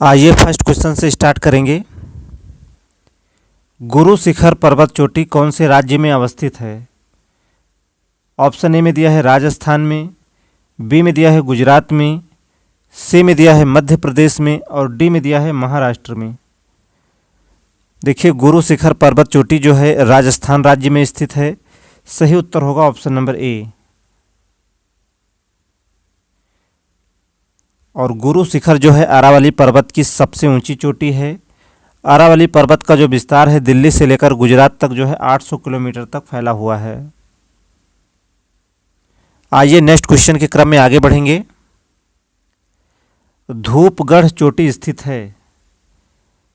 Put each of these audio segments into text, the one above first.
आइए first question से start करेंगे। गुरु शिखर पर्वत चोटी कौन से राज्य में अवस्थित है? ऑप्शन ए में दिया है राजस्थान में, बी में दिया है गुजरात में, सी में दिया है मध्य प्रदेश में और डी में दिया है महाराष्ट्र में। देखिए, गुरु शिखर पर्वत चोटी जो है राजस्थान राज्य में स्थित है। सही उत्तर होगा ऑप्शन नंबर ए। और गुरु शिखर जो है अरावली पर्वत की सबसे ऊंची चोटी है। अरावली पर्वत का जो विस्तार है दिल्ली से लेकर गुजरात तक जो है 800 किलोमीटर तक फैला हुआ है। आइए नेक्स्ट क्वेश्चन के क्रम में आगे बढ़ेंगे। धूपगढ़ चोटी स्थित है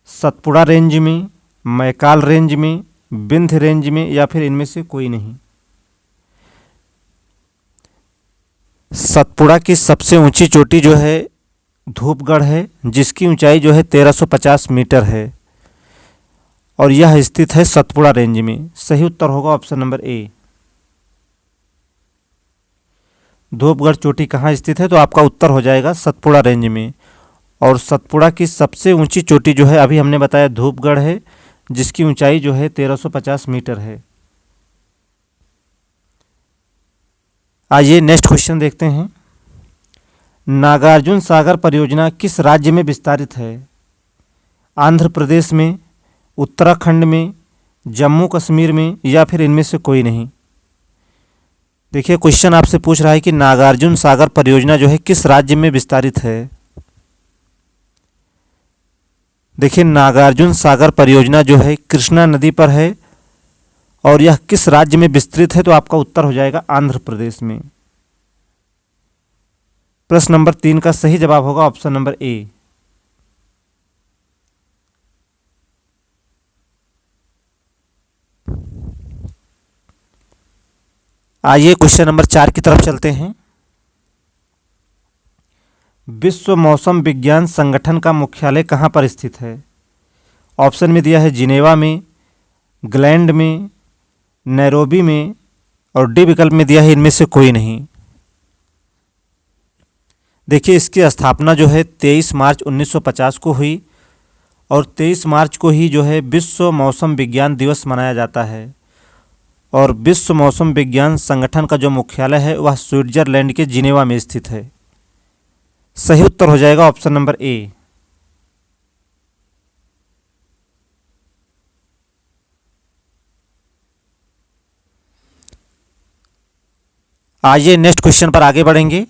सतपुड़ा रेंज में, मैकाल रेंज में, विंध्य रेंज में या फिर इनमें से कोई नहीं। सतपुड़ा की सबसे ऊंची चोटी जो है धूपगढ़ है, जिसकी ऊंचाई जो है 1350 मीटर है और यह स्थित है सतपुड़ा रेंज में। सही उत्तर होगा ऑप्शन नंबर ए। धूपगढ़ चोटी कहाँ स्थित है? तो आपका उत्तर हो जाएगा सतपुड़ा रेंज में। और सतपुड़ा की सबसे ऊंची चोटी जो है अभी हमने बताया धूपगढ़ है, जिसकी ऊंचाई जो है 1350 मीटर है। आइए नेक्स्ट क्वेश्चन देखते हैं। नागार्जुन सागर परियोजना किस राज्य में विस्तारित है? आंध्र प्रदेश में, उत्तराखंड में, जम्मू कश्मीर में या फिर इनमें से कोई नहीं। देखिए, क्वेश्चन आपसे पूछ रहा है कि नागार्जुन सागर परियोजना जो है किस राज्य में विस्तारित है। देखिए, नागार्जुन सागर परियोजना जो है कृष्णा नदी पर है और यह किस राज्य में विस्तृत है? तो आपका उत्तर हो जाएगा आंध्र प्रदेश में। प्रश्न नंबर 3 का सही जवाब होगा ऑप्शन नंबर ए। आइए क्वेश्चन नंबर 4 की तरफ चलते हैं। विश्व मौसम विज्ञान संगठन का मुख्यालय कहाँ पर स्थित है? ऑप्शन में दिया है जिनेवा में, ग्लैंड में, नैरोबी में और डी विकल्प में दिया है इनमें से कोई नहीं। देखिए, इसकी स्थापना जो है 23 मार्च 1950 को हुई और 23 मार्च को ही जो है विश्व मौसम विज्ञान दिवस मनाया जाता है। और विश्व मौसम विज्ञान संगठन का जो मुख्यालय है वह स्विट्जरलैंड के जिनेवा में स्थित है। सही उत्तर हो जाएगा ऑप्शन नंबर ए। आइए नेक्स्ट क्वेश्चन पर आगे बढ़ेंगे।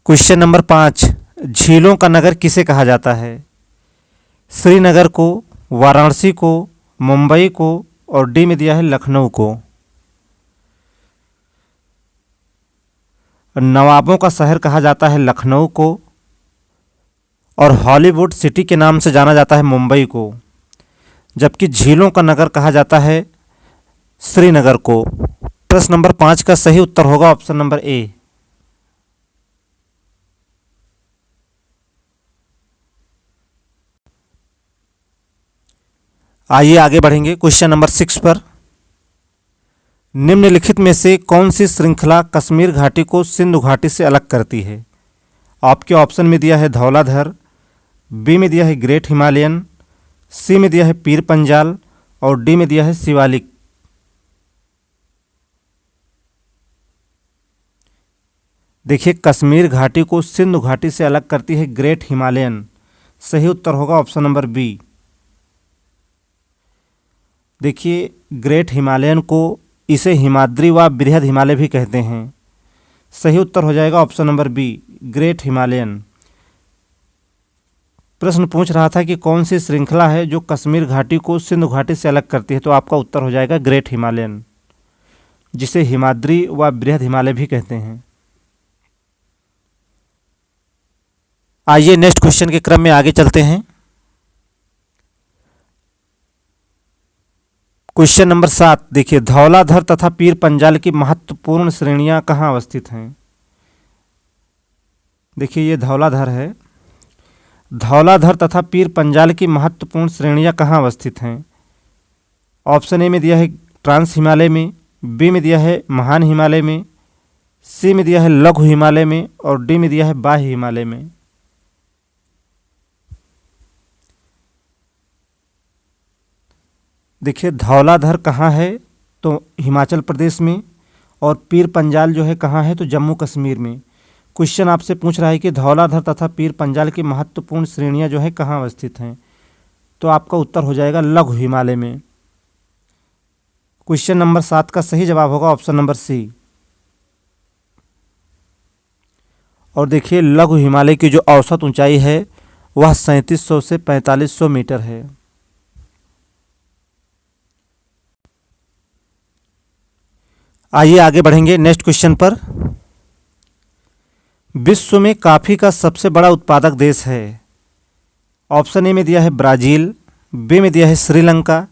क्वेश्चन नंबर 5, झीलों का नगर किसे कहा जाता है? श्रीनगर को, वाराणसी को, मुंबई को और डी में दिया है लखनऊ को। नवाबों का शहर कहा जाता है लखनऊ को और हॉलीवुड सिटी के नाम से जाना जाता है मुंबई को, जबकि झीलों का नगर कहा जाता है श्रीनगर को। प्रश्न नंबर 5 का सही उत्तर होगा ऑप्शन नंबर ए। आइए आगे बढ़ेंगे क्वेश्चन नंबर 6 पर। निम्नलिखित में से कौन सी श्रृंखला कश्मीर घाटी को सिंधु घाटी से अलग करती है? आपके ऑप्शन में दिया है धौलाधर, बी में दिया है ग्रेट हिमालयन, सी में दिया है पीर पंजाल और डी में दिया है शिवालिक। देखिए, कश्मीर घाटी को सिंधु घाटी से अलग करती है ग्रेट हिमालयन। सही उत्तर होगा ऑप्शन नंबर बी। देखिए, ग्रेट हिमालयन को इसे हिमाद्री व बृहद हिमालय भी कहते हैं। सही उत्तर हो जाएगा option number B, great Himalayan. प्रश्न पूछ रहा था कि कौन सी श्रृंखला है जो कश्मीर घाटी को सिंधु घाटी से अलग करती है, तो आपका उत्तर हो जाएगा ग्रेट हिमालयन, जिसे हिमाद्री व बृहद हिमालय भी कहते हैं। आइए नेक्स्ट क्वेश्चन के क्रम में आगे चलते हैं। क्वेश्चन नंबर 7 देखिए, धौलाधर तथा पीर पंजाल की महत्वपूर्ण श्रेणियां कहाँ अवस्थित हैं? देखिए, ये धौलाधर है। धौलाधर तथा पीर पंजाल की महत्वपूर्ण श्रेणियां कहाँ अवस्थित हैं? ऑप्शन ए में दिया है ट्रांस हिमालय में, बी में दिया है महान हिमालय में, सी में दिया है लघु हिमालय में और डी में दिया है बाह्य हिमालय में। देखिए धौलाधर कहाँ है, तो हिमाचल प्रदेश में, और पीर पंजाल जो है कहाँ है, तो जम्मू कश्मीर में। क्वेश्चन आपसे पूछ रहा है कि धौलाधर तथा पीर पंजाल की महत्वपूर्ण श्रेणियाँ जो है कहाँ अवस्थित हैं, तो आपका उत्तर हो जाएगा लघु हिमालय में। क्वेश्चन नंबर 7 का सही जवाब होगा ऑप्शन नंबर सी। और देखिए लघु हिमालय की जो औसत ऊंचाई है वह 3700 से 4500 मीटर है। आइए आगे बढ़ेंगे नेक्स्ट क्वेश्चन पर। विश्व में कॉफ़ी का सबसे बड़ा उत्पादक देश है। ऑप्शन ए में दिया है ब्राज़ील, बी में दिया है श्रीलंका,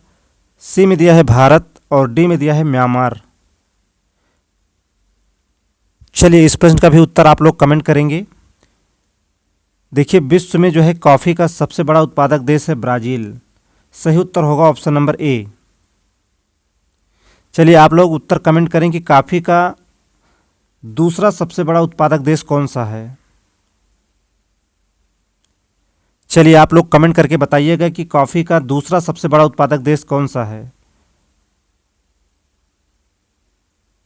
सी में दिया है भारत और डी में दिया है म्यांमार। चलिए इस प्रश्न का भी उत्तर आप लोग कमेंट करेंगे। देखिए विश्व में जो है कॉफ़ी का सबसे बड़ा उत्पादक देश है ब्राज़ील। सही उत्तर होगा ऑप्शन नंबर ए। चलिए आप लोग उत्तर कमेंट करें कि कॉफ़ी का दूसरा सबसे बड़ा उत्पादक देश कौन सा है। चलिए आप लोग कमेंट करके बताइएगा कि कॉफ़ी का दूसरा सबसे बड़ा उत्पादक देश कौन सा है।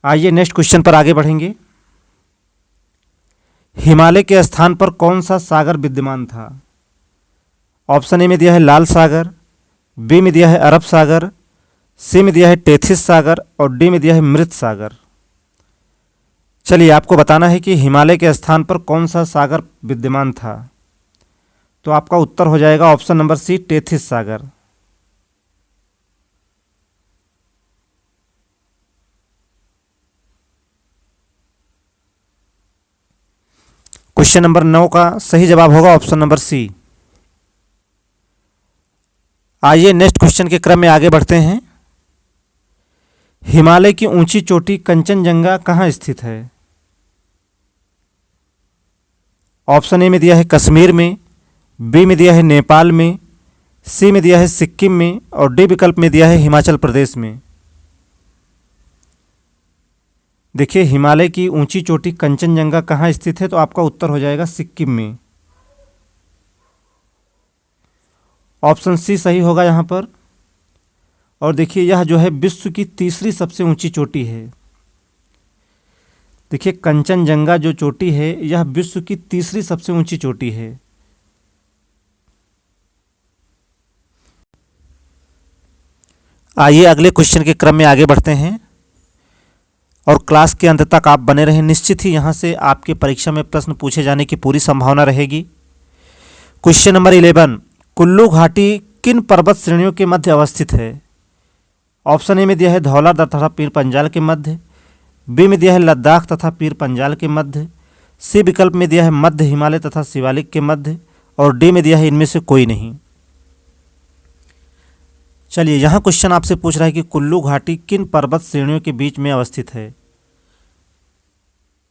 आइए नेक्स्ट क्वेश्चन पर आगे बढ़ेंगे। हिमालय के स्थान पर कौन सा सागर विद्यमान था। ऑप्शन ए में दिया है लाल सागर, बी में दिया है अरब सागर, सी में दिया है टेथिस सागर और डी में दिया है मृत सागर। चलिए आपको बताना है कि हिमालय के स्थान पर कौन सा सागर विद्यमान था, तो आपका उत्तर हो जाएगा ऑप्शन नंबर सी टेथिस सागर। क्वेश्चन नंबर 9 का सही जवाब होगा ऑप्शन नंबर सी। आइए नेक्स्ट क्वेश्चन के क्रम में आगे बढ़ते हैं। हिमालय की ऊंची चोटी कंचनजंगा कहाँ स्थित है। ऑप्शन ए में दिया है कश्मीर में, बी में दिया है नेपाल में, सी में दिया है सिक्किम में और डी विकल्प में दिया है हिमाचल प्रदेश में। देखिए हिमालय की ऊंची चोटी कंचनजंगा कहाँ स्थित है, तो आपका उत्तर हो जाएगा सिक्किम में। ऑप्शन सी सही होगा यहाँ पर। और देखिए यह जो है विश्व की तीसरी सबसे ऊंची चोटी है। देखिए कंचनजंगा जो चोटी है यह विश्व की तीसरी सबसे ऊंची चोटी है। आइए अगले क्वेश्चन के क्रम में आगे बढ़ते हैं और क्लास के अंत तक आप बने रहें। निश्चित ही यहाँ से आपके परीक्षा में प्रश्न पूछे जाने की पूरी संभावना रहेगी। क्वेश्चन नंबर 11, कुल्लू घाटी किन पर्वत श्रेणियों के मध्य अवस्थित है। ऑप्शन ए में दिया है धौलाधर तथा पीर पंजाल के मध्य, बी में दिया है लद्दाख तथा पीर पंजाल के मध्य, सी विकल्प में दिया है मध्य हिमालय तथा शिवालिक के मध्य और डी में दिया है इनमें से कोई नहीं। चलिए यहाँ क्वेश्चन आपसे पूछ रहा है कि कुल्लू घाटी किन पर्वत श्रेणियों के बीच में अवस्थित है,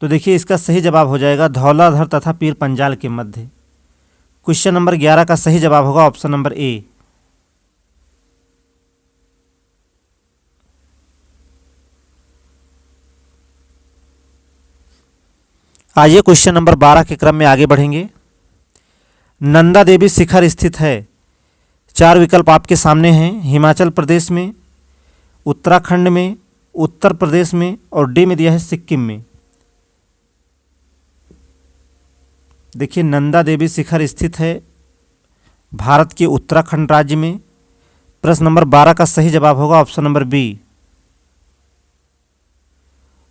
तो देखिए इसका सही जवाब हो जाएगा धौलाधर तथा पीर पंजाल के मध्य। क्वेश्चन नंबर 11 का सही जवाब होगा ऑप्शन नंबर ए। आइए क्वेश्चन नंबर 12 के क्रम में आगे बढ़ेंगे। नंदा देवी शिखर स्थित है। 4 विकल्प आपके सामने हैं, हिमाचल प्रदेश में, उत्तराखंड में, उत्तर प्रदेश में और डी में दिया है सिक्किम में। देखिए नंदा देवी शिखर स्थित है भारत के उत्तराखंड राज्य में। प्रश्न नंबर 12 का सही जवाब होगा ऑप्शन नंबर बी।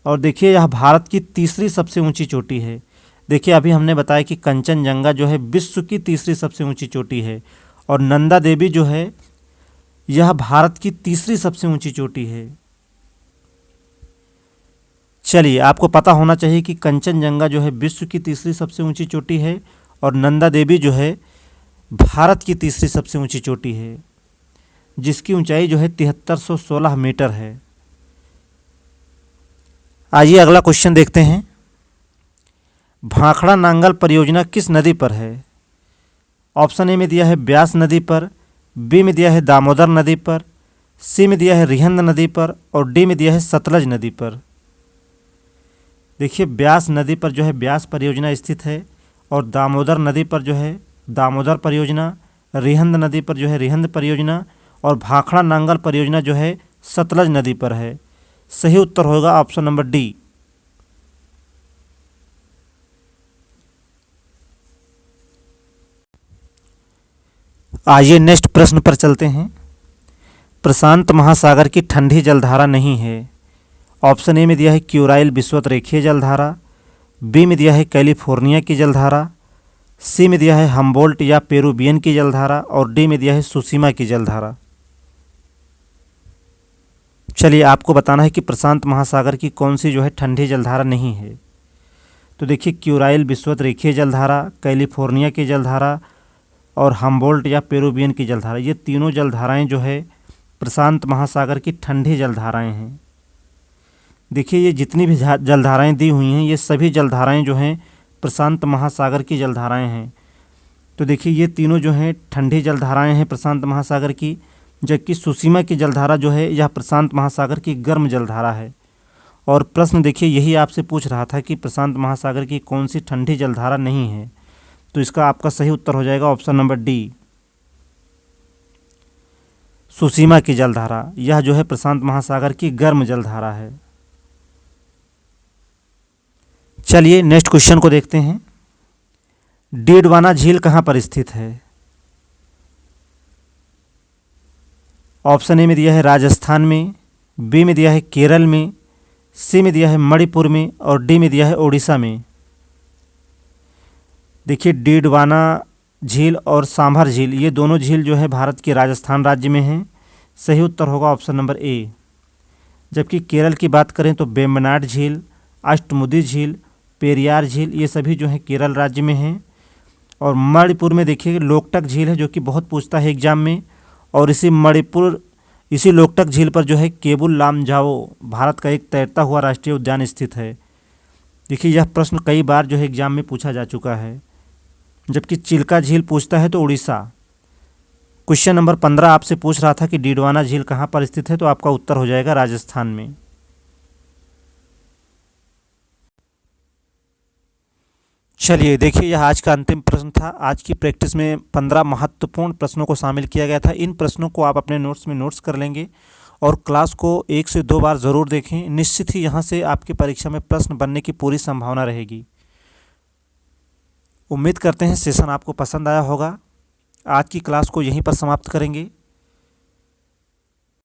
और देखिए यह भारत की तीसरी सबसे ऊंची चोटी है। देखिए अभी हमने बताया कि कंचनजंगा जो है विश्व की तीसरी सबसे ऊंची चोटी है और नंदा देवी जो है यह भारत की तीसरी सबसे ऊंची चोटी है। चलिए आपको पता होना चाहिए कि कंचनजंगा जो है विश्व की तीसरी सबसे ऊंची चोटी है और नंदा देवी जो है भारत की तीसरी सबसे ऊंची चोटी है, जिसकी ऊंचाई जो है 7316 मीटर है। आइए अगला क्वेश्चन देखते हैं। भाखड़ा नांगल परियोजना किस नदी पर है। ऑप्शन ए में दिया है ब्यास नदी पर, बी में दिया है दामोदर नदी पर, सी में दिया है रिहंद नदी पर और डी में दिया है सतलज नदी पर। देखिए ब्यास नदी पर जो है ब्यास परियोजना स्थित है और दामोदर नदी पर जो है दामोदर परियोजना, रिहंद नदी पर जो है रिहंद परियोजना और भाखड़ा नांगल परियोजना जो है सतलज नदी पर है। सही उत्तर होगा ऑप्शन नंबर डी। आइए नेक्स्ट प्रश्न पर चलते हैं। प्रशांत महासागर की ठंडी जलधारा नहीं है। ऑप्शन ए में दिया है क्यूराइल विषुवत रेखीय जलधारा, बी में दिया है कैलिफोर्निया की जलधारा, सी में दिया है हम्बोल्ट या पेरुवियन की जलधारा और डी में दिया है सुसीमा की जलधारा। चलिए आपको बताना है कि प्रशांत महासागर की कौन सी जो है ठंडी जलधारा नहीं है। तो देखिए क्यूराइल विषुवत रेखीय जलधारा, कैलिफोर्निया की जलधारा और हम्बोल्ट या पेरुवियन की जलधारा, ये तीनों जलधाराएं जो है प्रशांत महासागर की ठंडी जलधाराएं हैं। देखिए ये जितनी भी जलधाराएं दी हुई हैं ये सभी जलधाराएं जो हैं प्रशांत महासागर की जलधाराएं हैं। तो देखिए ये तीनों जो हैं ठंडी जलधाराएं हैं प्रशांत महासागर की, जबकि सुसीमा की जलधारा जो है यह प्रशांत महासागर की गर्म जलधारा है। और प्रश्न देखिए यही आपसे पूछ रहा था कि प्रशांत महासागर की कौन सी ठंडी जलधारा नहीं है, तो इसका आपका सही उत्तर हो जाएगा ऑप्शन नंबर डी, सुसीमा की जलधारा। यह जो है प्रशांत महासागर की गर्म जलधारा है। चलिए नेक्स्ट क्वेश्चन को देखते हैं। डीडवाना झील कहाँ पर स्थित है? ऑप्शन ए में दिया है राजस्थान में, बी में दिया है केरल में, सी में दिया है मणिपुर में और डी में दिया है ओडिशा में। देखिए डीडवाना झील और सांभर झील ये दोनों झील जो है भारत के राजस्थान राज्य में हैं। सही उत्तर होगा ऑप्शन नंबर ए। जबकि केरल की बात करें तो वेम्बनाड झील, अष्टमुदी झील, पेरियार झील ये सभी जो है केरल राज्य में हैं। और मणिपुर में देखिए लोकटक झील है जो कि बहुत पूछता है एग्जाम में, और इसी लोकटक झील पर जो है केबुल लामजाओ भारत का एक तैरता हुआ राष्ट्रीय उद्यान स्थित है। देखिए यह प्रश्न कई बार जो है एग्जाम में पूछा जा चुका है। जबकि चिल्का झील पूछता है तो उड़ीसा। क्वेश्चन नंबर 15 आपसे पूछ रहा था कि डीडवाना झील कहाँ पर स्थित है, तो आपका उत्तर हो जाएगा राजस्थान में। चलिए देखिए यह आज का अंतिम प्रश्न था। आज की प्रैक्टिस में 15 महत्वपूर्ण प्रश्नों को शामिल किया गया था। इन प्रश्नों को आप अपने नोट्स में नोट्स कर लेंगे और क्लास को 1 से 2 बार ज़रूर देखें। निश्चित ही यहाँ से आपकी परीक्षा में प्रश्न बनने की पूरी संभावना रहेगी। उम्मीद करते हैं सेशन आपको पसंद आया होगा। आज की क्लास को यहीं पर समाप्त करेंगे।